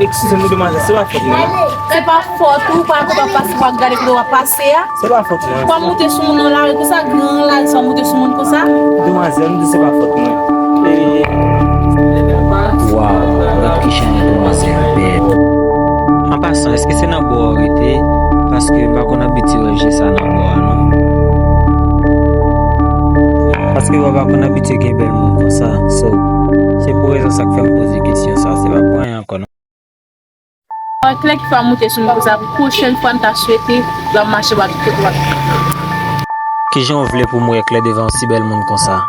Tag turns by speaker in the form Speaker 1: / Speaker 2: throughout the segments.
Speaker 1: Excusez-moi de manger, c'est pas faute, non?
Speaker 2: C'est pas faute ou pas qu'on va passer pour regarder que va passer.
Speaker 1: C'est pas faute, non?
Speaker 2: Pour monter sur mon là, comme ça, grand là, sans monter sur mon comme ça.
Speaker 1: Demoiselle, c'est pas faute, non?
Speaker 3: Wow, notre kitchen est demoiselle belle. En passant, est-ce que c'est dans bois arrêté? Parce que pas qu'on habite à ça dans bois, non? Parce que pas qu'on habite à belle monde comme ça. So, c'est pour ça que je me pose des questions, ça, c'est pas pour rien encore.
Speaker 2: Claire qui va monter sur mon comme ça. Prochaine fois, on t'a souhaité, on va marcher par tout droit.
Speaker 3: Qui j'en voulais pour moi éclairer devant si belle monde comme ça?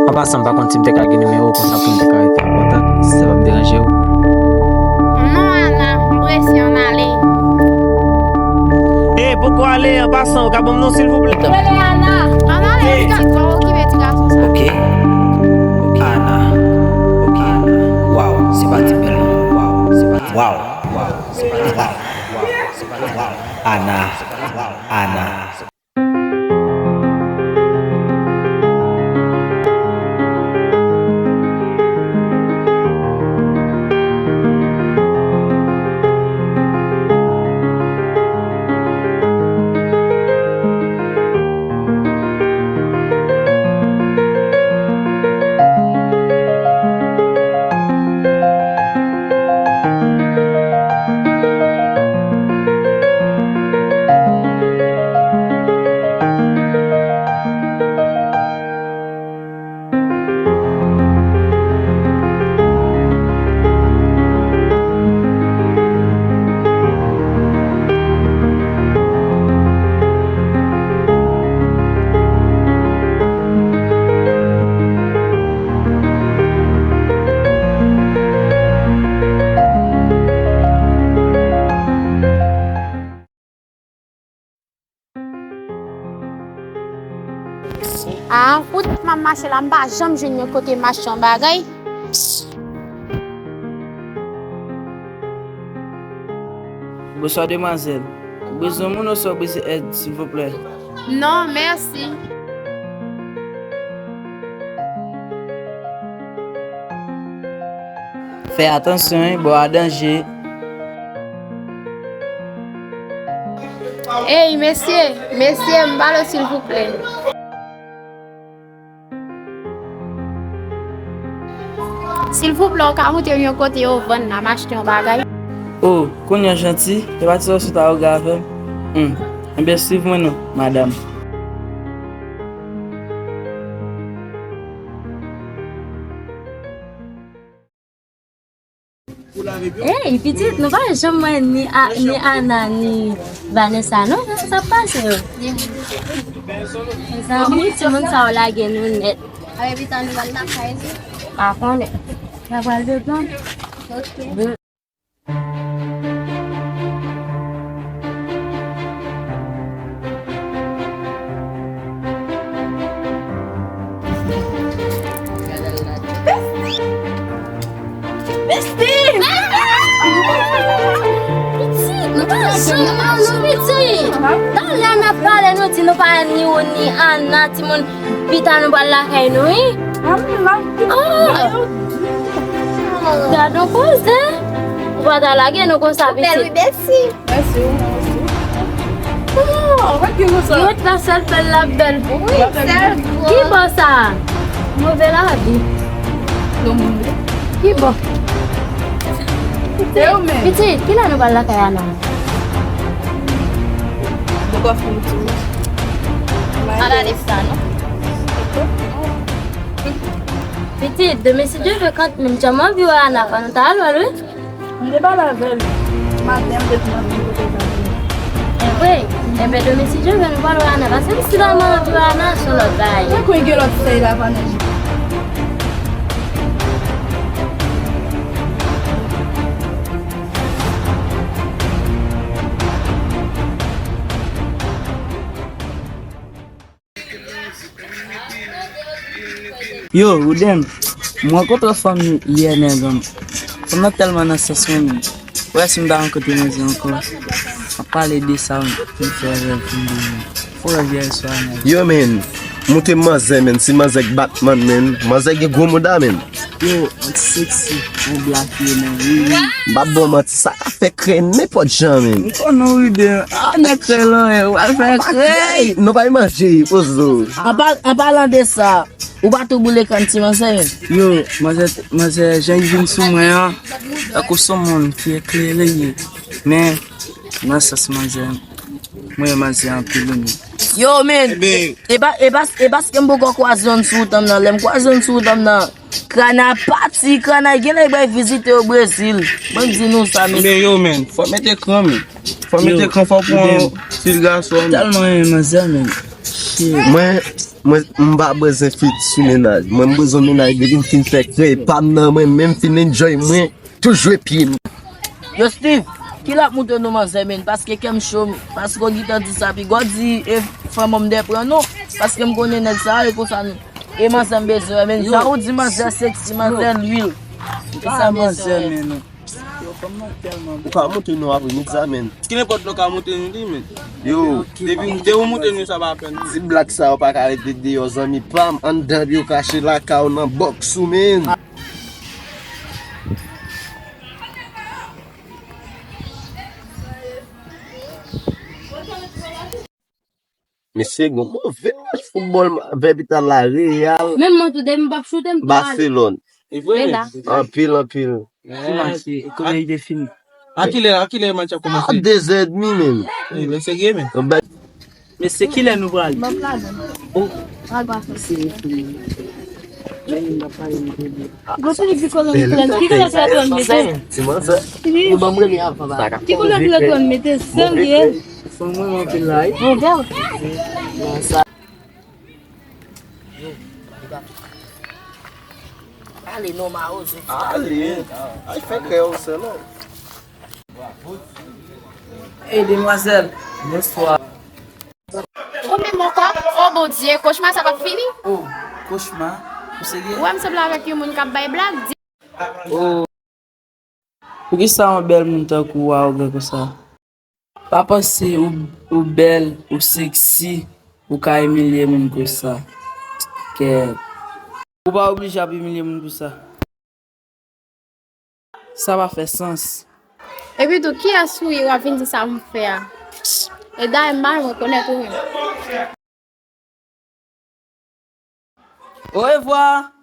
Speaker 3: En passant, par contre, si je me numéro comme ça pour me arrêter en contact, si ça va me déranger.
Speaker 4: Non, Anna, si on allait.
Speaker 1: Eh, pourquoi aller en passant au cabom non, s'il vous plaît?
Speaker 4: Oui, Anna. Anna, les gars, qui veut tu garçon ça?
Speaker 3: Ok. Ok. Anna. Ok. Wow, c'est pas si belle. Wow, c'est pas si wow. Wow, c'est pas wow. Wow, c'est pas wow. Anna. Anna.
Speaker 4: Ah, route m'a marché là bas, j'aime je côté machin bagay.
Speaker 1: Bonsoir, demoiselle. Besoin de mon besoin d'aide, s'il vous plaît.
Speaker 4: Non, merci.
Speaker 1: Fais attention, bois danger.
Speaker 4: Hey, monsieur, m'balle s'il vous plaît. S'il vous plaît, quand vous êtes au côté au vent, la machine bagay.
Speaker 1: Oh, qu'on est gentil, tu vas te sur ta regard. Bien, suivez-moi, non, madame.
Speaker 5: Hey, petite, nous pas jamais ni Anna ni Vanessa, non? Ça passe. Ça oui, tout le monde ça la gagne net.
Speaker 4: Avec vite en la caisse.
Speaker 5: Par contre, ça va le plan.
Speaker 4: OK.
Speaker 5: Dans la n'a pas nous nous pas ni Anna ti mon pita nous pas la kay nous oui. Oh. Da donc pose. Va dans la gueule nous comme ça
Speaker 4: Merci.
Speaker 2: Merci. Oh, regarde ça.
Speaker 5: L'autre la seule fait la belle.
Speaker 4: Oui, c'est
Speaker 5: Qui bon ça? Mauvais la vie. Qui bon? Petit, qui la nous pas la kay Anna?
Speaker 2: Pourquoi faut tout?
Speaker 4: Ala lista, non?
Speaker 5: Petit, demain si Dieu veut quand même jamais vu Anna, quand tu as alors
Speaker 2: On n'est pas la veille. Madame de
Speaker 5: oui, et bien demain si Dieu veut nous voir Anna, parce que si la maman vu Anna sur notre bail.
Speaker 2: Pourquoi il y a l'autre feuille là, Vanessa?
Speaker 1: Yo, Udem, moi contre famille hier nègre. On a tellement d'associations. Ouais, c'est dans côté maison encore. On parle de ça, on fait faut la vieille soirée.
Speaker 6: Yo man, Monte mazè men, si mazè Batman men, mazè ge gomoda men.
Speaker 1: Yo, sexy, ou black men.
Speaker 6: Babo mati sa ka fe kren ne pot jan men.
Speaker 1: Kono Uden, ne kre lan, ou al fe kre.
Speaker 6: Non pa manje, ozo.
Speaker 7: En parlant de ça, ou pas tout boule quand tu manges.
Speaker 1: Yo, mazè jen vin sou mwen, ako son moun ki ekle ye. Men, nasas mazè, mwen mazè an pilon.
Speaker 7: Yo men, e bas kem bo kwa zon sou tam nan, lem kwa zon sou tam nan. Krana pati, krana gen ay bay visite au Brésil. Bon di nou sa men.
Speaker 1: Men yo men, fò mette kran men. Fò mette kran fò pou sil gason. Talman yon mazè men.
Speaker 6: Mwen mba bezen fit sou menaj. Mwen bezon menaj de vin fin fè kre. Pam nan mwen men fin enjoy mwen. Toujwe pi mwen.
Speaker 7: Yo Steve, ki la moute nou manze men? Paske kem show, paske go di tan di sa pi. Go di e fè mom de pran nou. Paske m konen nek sa, e kosan nou. E manze mbeze men. Sa ou di manze seksi, manze l'huile. E sa manze men.
Speaker 6: Ou ka monte nou apre mit sa men.
Speaker 1: Ki ne pot lo ka monte nou di men.
Speaker 6: Yo,
Speaker 1: De ou monte nou sa ba apen.
Speaker 6: si black sa ou pa ka arete de yo zami pam, an dab yo kache la ka ou nan box ou men. Mese gon mo ve match football ve bita la Real
Speaker 5: Même moi, tout dem bap shootem
Speaker 6: Barcelone.
Speaker 5: Là.
Speaker 6: En pile.
Speaker 1: Konen ide fin.
Speaker 8: Akile match a
Speaker 6: A
Speaker 8: commencé.
Speaker 6: 2h30 men.
Speaker 8: Le se game.
Speaker 1: Men se ki le nou bral?
Speaker 5: Gosto de picolão de plano. Que color que tu meter?
Speaker 6: Si man sa.
Speaker 7: Yo ba mre li an fa ba.
Speaker 5: Que color que tu meter? Sangue.
Speaker 1: Fon mwen mwen pil la.
Speaker 5: Vou ver.
Speaker 7: Ale nou ma ozo.
Speaker 6: Ali. Ay fe kre ou se non.
Speaker 1: Hey demoiselle, bonsoir.
Speaker 4: Ou men mon kop, oh bon Dieu, cauchemar ça va fini?
Speaker 1: Oh, cauchemar. Ou se gen?
Speaker 4: Ou me semble avec yon moun kap bay blag?
Speaker 1: Oh. Pou ki sa an bel moun tak ou wa ou gen ko sa? Pa pase ou bel, ou seksi, ou ka emilie moun ko sa. Ke ou pa oblige ap emilie moun ko sa. Sa va fe sens.
Speaker 4: E pi tou, ki asou yon avin di sa mou fe a? E da yon mar mwen konet ou yon.
Speaker 1: Au revoir.